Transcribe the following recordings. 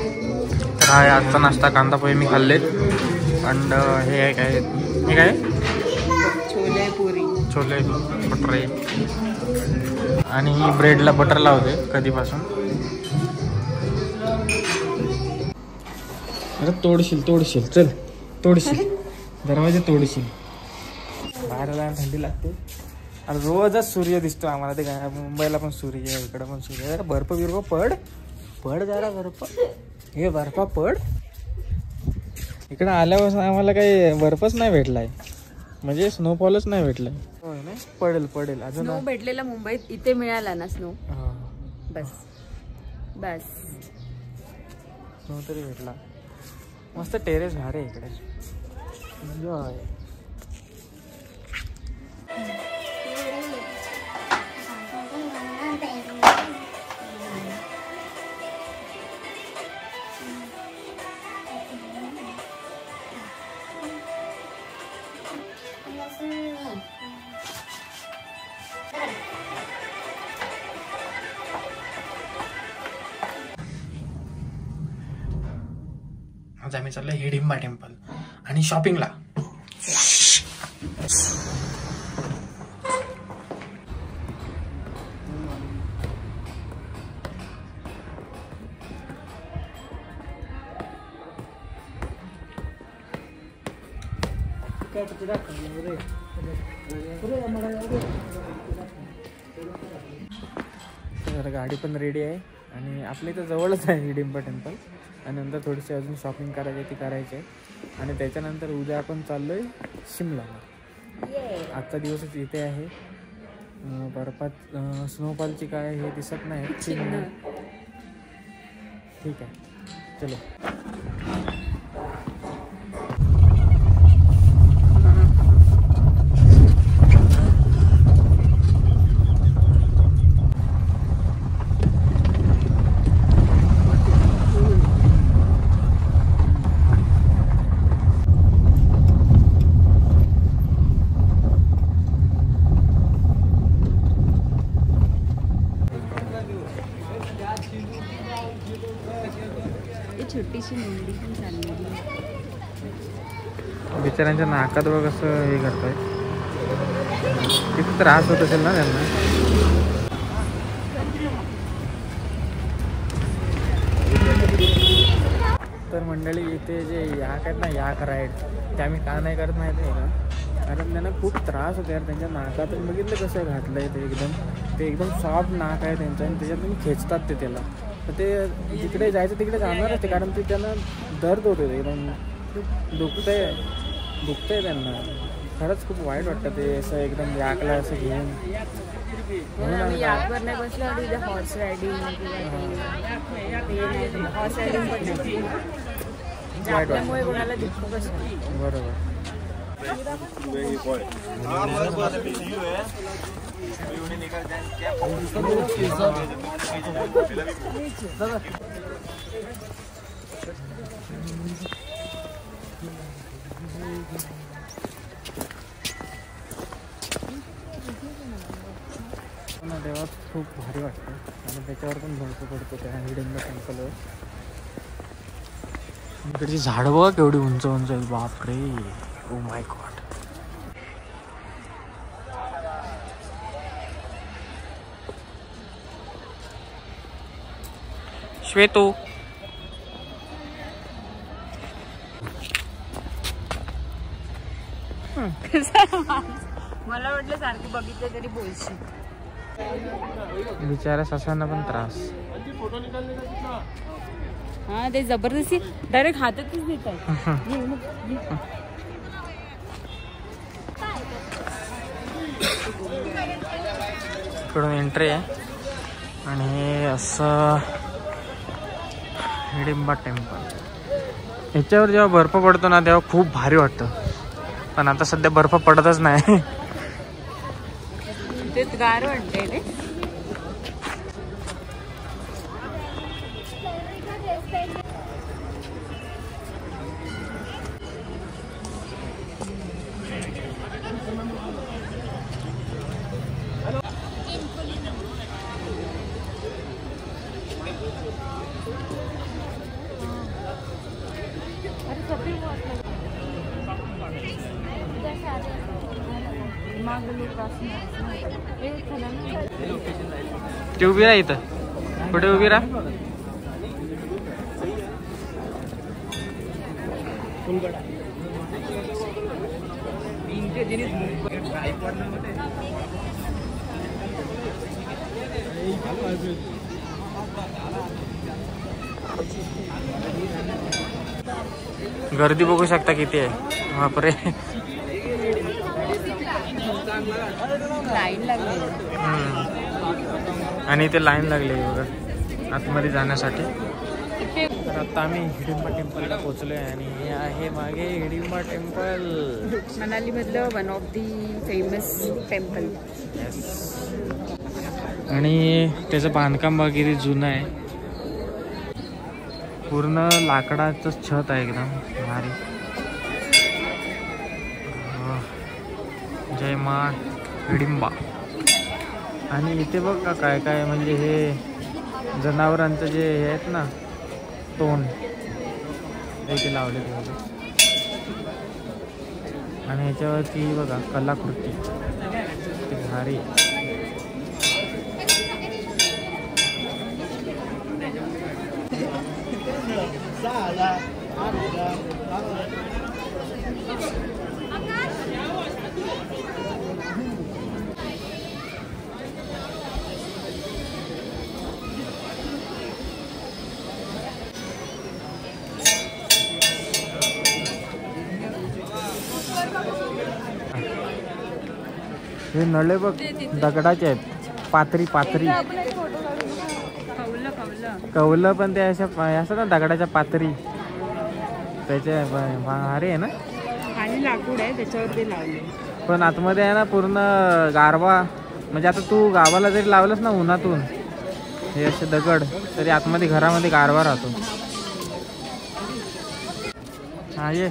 तर हा आहे आजचा नाश्ता. कांदा पोहे मी खाल्लेत. अंड हे आहे काय, हे काय छोले पुरी, छोले भटुरे आणि ब्रेडला बटर लावते कधीपासून. अरे तोडशील चल, तोडशील दरवाजे तोडशील. बाहेर जायला थंडी लागते. अरे रोजच सूर्य दिसतो आम्हाला. ते काय मुंबईला पण सूर्य आहे, इकडं पण सूर्य आहे. बर्फ बिर्फ पड जरा बर्फ, हे बर्फा पड. इकडं आल्यापासून आम्हाला काही बर्फच नाही भेटलाय, म्हणजे स्नोफॉलच नाही भेटलाय. पडेल अजून. स्नो भेटलेला मुंबईत, इथे मिळाला ना स्नो. बस स्नो तरी भेटला. मस्त टेरेस भारी आहे इकडे. एन्जॉय. आज आम्ही चाललो हिडिंबा टेम्पल आणि शॉपिंगला. तर गाडी पण रेडी आहे आणि आपल्या इथं जवळच आहे हिडिंबा टेम्पल. आणि नंतर थोडीशी अजून शॉपिंग करायची ती करायची आहे. आणि त्याच्यानंतर उद्या आपण चाललोय शिमलाला. आजचा दिवसच इथे आहे. बर्फात स्नोफॉलची काय हे दिसत नाही. ठीक आहे, चलो. छोटीशी मुंडी पण चाललेली. बिचाऱ्यांच्या नाकात बघ कसं हे करताय. किती त्रास होत असेल ना त्यांना. तर मंडळी इथे जे याक आहेत ना, याक राईड, ते आम्ही का नाही करत माहिती आहे का? कारण त्यांना खूप त्रास होतो यार. त्यांच्या नाकातून बघितलं कसं घातलंय ते एकदम सॉफ्ट नाक आहे त्यांचं आणि त्याच्यातून खेचतात ते त्याला. तर ते जिकडे जायचं तिकडे जाणारच ते, कारण ते त्यांना दर्द होते, एकदम दुखतंय त्यांना. खरंच खूप वाईट वाटतं ते असं एकदम याकला असं घेऊन. म्हणून आम्ही याकवर नाही बसलो आणि उद्या हॉर्स रायडिंग हॉर्स रायडिंग पण आपल्यामुळे कोणाला दुःख कसं. बरोबर. देवात खूप भारी वाटतं आणि त्याच्यावर पण बर्फ पडतो त्या हिडिंबा टेम्पलवर. इकडची झाडं बघा केवढी उंच आहेत. बापरे, ओ माय गॉड. श्वेतू, मला वाटलं सारखं बघितलं तरी बोलशील. बिचाऱ्या ससांना पण त्रास. हा, ते जबरदस्ती डायरेक्ट हातातच देतात. इकडून एंट्री आहे आणि हे असं हिडिंबा टेम्पल. ह्याच्यावर जेव्हा बर्फ पडतो ना तेव्हा खूप भारी वाटतं, पण आता सध्या बर्फ पडतच नाही. ते गार वाटतंय रे. ते उभी राहा इथं, कुठे उभी राहा. गर्दी बघू शकता किती आहे. बापरे, लाईन लागली. आणि इथे लाईन लागली आहे बघा आतमध्ये जाण्यासाठी. तर आता आम्ही हिडिंबा टेम्पलला पोहोचलोय आणि हे आहे मागे हिडिंबा टेम्पल, मनाली मधलं one of the famous temple. आणि त्याचं बांधकाम वगैरे जुनं आहे, पूर्ण लाकडाचं छत आहे एकदम भारी. जय मा हिडिंबा. आणि इथे बघ का काय काय म्हणजे हे जनावरांचं जे हे आहेत ना तोंड इथे लावले ते. आणि ह्याच्यावरती बघा कलाकृती भारी. हे नळे बघ दगडाचे आहेत, पातरी पातरी कौलं, पण ते अशा असं ना दगडाच्या पातरी त्याच्या भारी आहे ना. आणि लाकूड आहे त्याच्यावर ते लावले. पण आतमध्ये आहे ना पूर्ण गारवा. म्हणजे आता तू गावाला जरी लावलंस ना उन्हातून हे असे दगड, तरी आतमध्ये घरामध्ये गारवा राहतो. हा ये.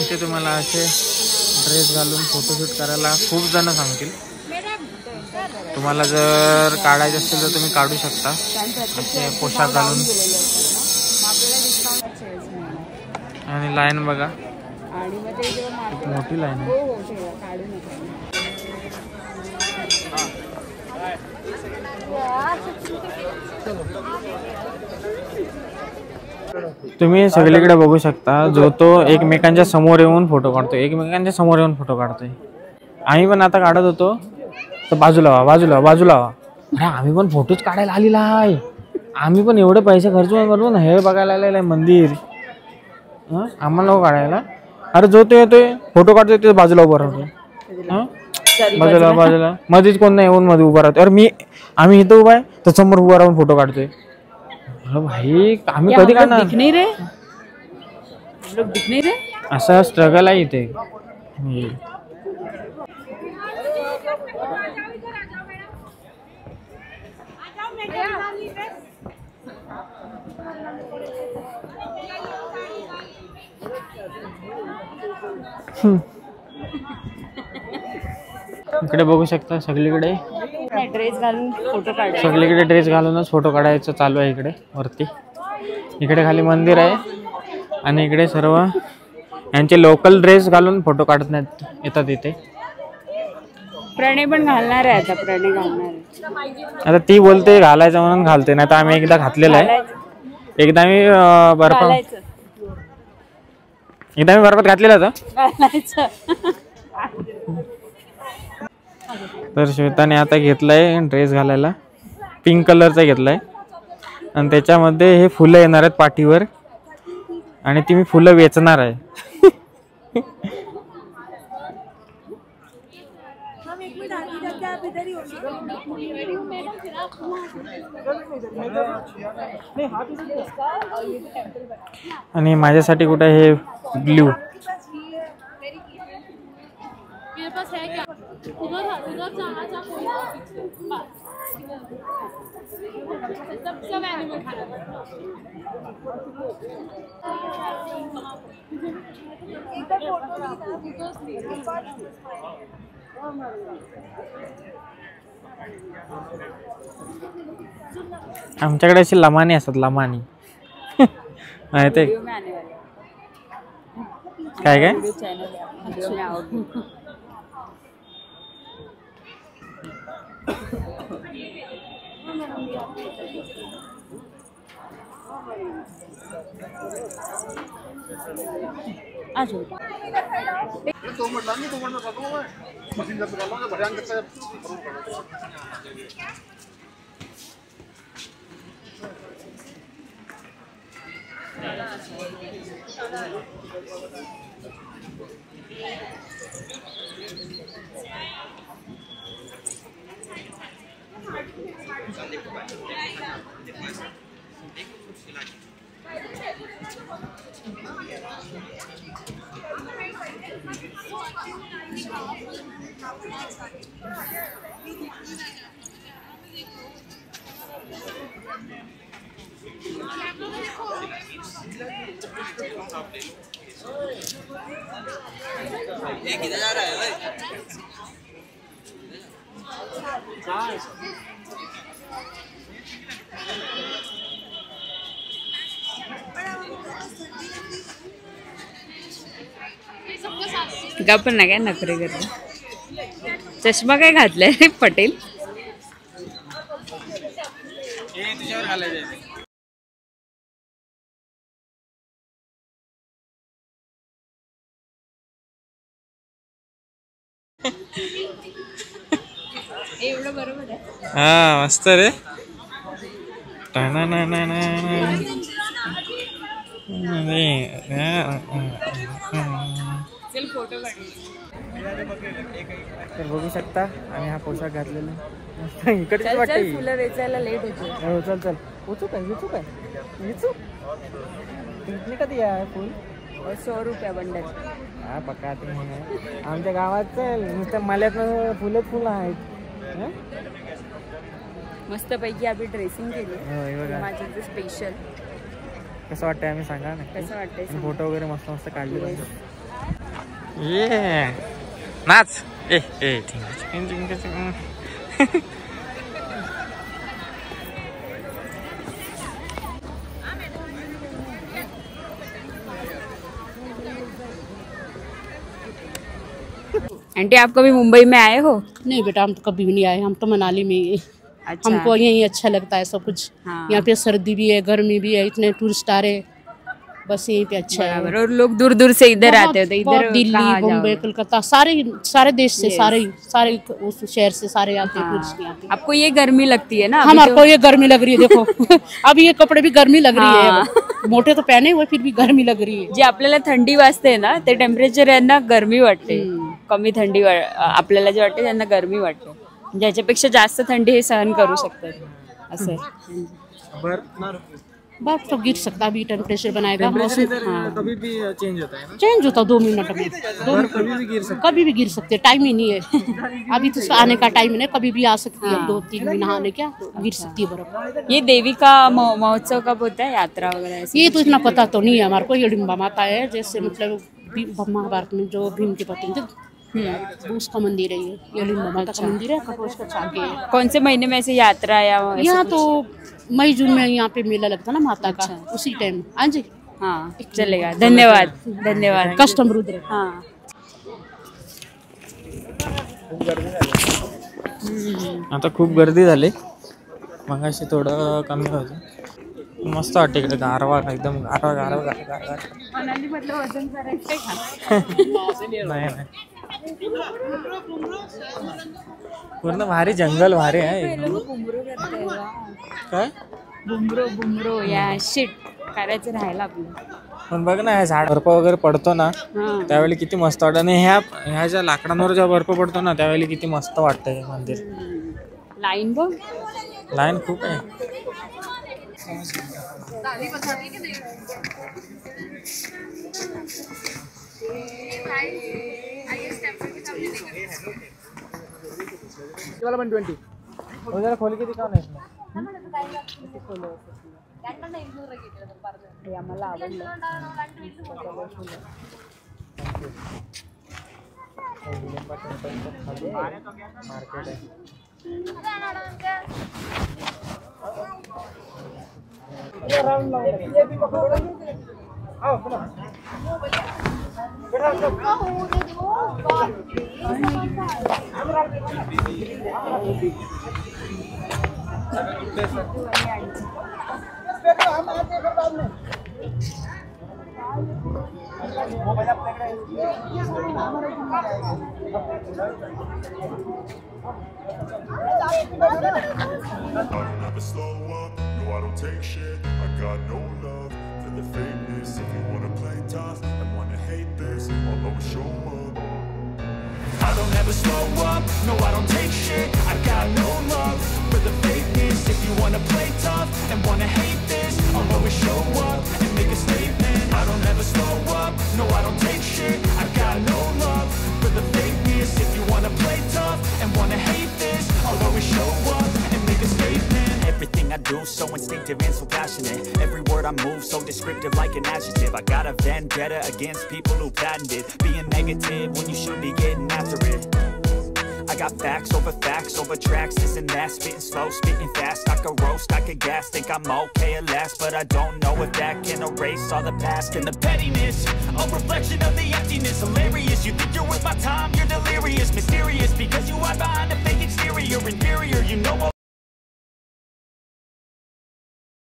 इथे तुम्हाला असे ड्रेस घालून फोटोशूट करायला खूप जण सांगतील. तुम्हाला जर काढायचे असतील तर तुम्ही काढू शकता असे पोशाख घालून. आणि लाईन बघा, खूप मोठी लाईन आहे. तुम्ही सगळीकडे बघू शकता, जो तो एकमेकांच्या समोर येऊन फोटो काढतोय, एकमेकांच्या समोर येऊन फोटो काढतोय. आम्ही पण आता काढत होतो तर बाजूला व्हा बाजूला बाजूला व्हा. अरे आम्ही पण फोटोच काढायला आलेला आहे. आम्ही पण एवढे पैसे खर्चून करून हे बघायला आलेलं आहे मंदिर, आम्हाला नको काढायला. अरे जो तो येतोय फोटो काढतोय ते बाजूला उभं राहतोय. बाजूला बाजूला मध्येच कोण नाही येऊन मध्ये उभं राहतोय. अरे आम्ही इथं उभा आहे तर समोर उभा राहून फोटो काढतोय. अरे भाई आम्ही कधी काढणार रे. असा स्ट्रगल आहे इथे. इकडे बघू शकता सगळीकडे ड्रेस घालून फोटो काढायचे. सगळीकडे ड्रेस घालूनच फोटो काढायचं चालू आहे. इकडे वरती इकडे खाली मंदिर आहे आणि इकडे सर्व यांचे लोकल ड्रेस घालून फोटो काढण्यात येतात. इथे प्रणय पण घालणार आहे. आता प्रणय घालणार आहे. आता ती बोलते घालायचं म्हणून घालते, नाही तर आम्ही एकदा घातलेलं आहे. एकदा मी बर्फात घातलेलं होतं. तर श्वेताने आता घेतलाय ड्रेस घालायला, पिंक कलरचा घेतलाय आणि त्याच्यामध्ये हे फुलं येणार आहेत पाठीवर आणि ती मी फुलं वेचणार आहे. आणि माझ्यासाठी कुठे हे ब्ल्यू. आमच्याकडे अशी लमानी असतात, लमानी. माहिती आहे काय काय? गप्प ना काय नखरे करते. चष्मा काय घातलाय रे पटेल? तुझ्यावर घालायचं. एवढं बरोबर आहे. हा मस्त रे. चल फोटो काढ. तर बघू शकता आम्ही हा पोशाख घातलेला. इकडे वाटते फुलं वेचायला लेट होते. हो चल चल. उचू काय विचू काय विचू इतने कधी आहे फुल? 100 रुपया बंडल. हा पक्का ते आहे. आमच्या गावात नुसतं माल्यात फुलं आहेत. मस्त पैकी आम्ही ड्रेसिंग केली. माझं स्पेशल कसं वाटतंय आम्ही सांगा ना. कसं वाटतंय? फोटो वगैरे मस्त मस्त काढले. ये नाच. ए ए आंटी आप कभी मुंबई में आए हो? नहीं बेटा, हम तो कभी भी नहीं आए. हम तो मनाली में ही. अच्छा. हमको यही अच्छा लगता है सब कुछ. हाँ. यहाँ पे सर्दी भी है, गर्मी भी है, इतने टूरिस्ट आ रहे. बस यहीं पे अच्छा है. और लोग दूर दूर से इधर आते हैं. तो इधर दिल्ली, बॉम्बे, कोलकाता, सारे देश से, सारे उस शहर से सारे आते हैं टूरिस्ट यहाँ पे. आपको ये गर्मी लगती है ना? हमारे को ये गर्मी लग रही है. देखो अब ये कपडे भी गर्मी लग रही है. मोठे तो पहने हुए फिर भी गर्मी लग रही है. जे आपल्याला थंडी वाजते ना ते टेम्परेचर यांना गर्मी वाटते. कमी थंडी आपल्याला जे वाटते त्यांना गर्मी वाटते. ज्याच्यापेक्षा जास्त थंडी हे सहन करू शकतात असं. बर्फ तो गिर सकता है. अभी टेम्परेचर बनाएगा मौसम. कभी भी चेंज होता है ना. चेंज होता 2 मिनट में. कभी भी गिर सकते. टाइम ही नहीं है. अभी तो आने का टाइम नहीं. कभी भी आ सकती है. 2-3 महीना नहाने क्या गिर सकती है बर्फ. ये देवी का महोत्सव कब होता है? यात्रा वगैरह ये तो इतना पता तो नहीं है हमारे को. ये डिम्बा माता है जैसे मतलब महाभारत में जो भीम के पति थे उसका मंदिर है. ये डिम्बा माता का मंदिर है. कटोच का आगे है. कौन से महीने में ऐसे यात्रा या यहाँ तो मई जून में यहाँ पे मेला लगता ना माता का. उसी टाइम. हाँ जी. हाँ चलेगा. धन्यवाद. धन्यवाद. कस्टम रुद्र. हाँ. आता खूप गर्दी झाली. मगाशी थोडं कमी होतं. मस्त वाटते इकडे. गारवा एकदम गारवा. नाही पूर्ण भारी जंगल भारी आहे. काय बुमरो या शिट करायचं राहिलं आपलं. पण बघ ना, हे झाड बर्फ वगैरे पडतो ना त्यावेळी किती मस्त वाटतं. आणि ह्या ज्या लाकडांवर जेव्हा बर्फ पडतो ना त्यावेळी किती मस्त वाटतं हे मंदिर. लाईन बघ. लाईन खूप आहे. जरा खोल के दिखाओ ना इसमें. हे आम्हाला आवडलं. मार्केट आहे. Never slow up, no I don't take shit. I got no love for the fakeness. If you wanna play tough and wanna hate this, I'll always show up. I don't ever slow up, no I don't take shit. I got no love for the fakeness. If you wanna play tough and wanna hate this, I'll always show up and make a statement. I don't ever slow up, no I don't take shit. I got no love for the fakeness. If you wanna play tough and wanna hate this, I'll always show up and make a statement. Everything I do so instinctive and so passionate. Every word I move so descriptive like an adjective. I got a vendetta against people who patented being negative when you should be getting after it. I got facts over tracks, this and that. Spitting slow, spitting fast. I could roast, I could gas. Think I'm okay at last, but I don't know if that can erase all the past and the pettiness. A reflection of the emptiness. Hilarious, you think you're worth my time, you're delirious. Mysterious, because you hide behind a fake exterior. Inferior, you know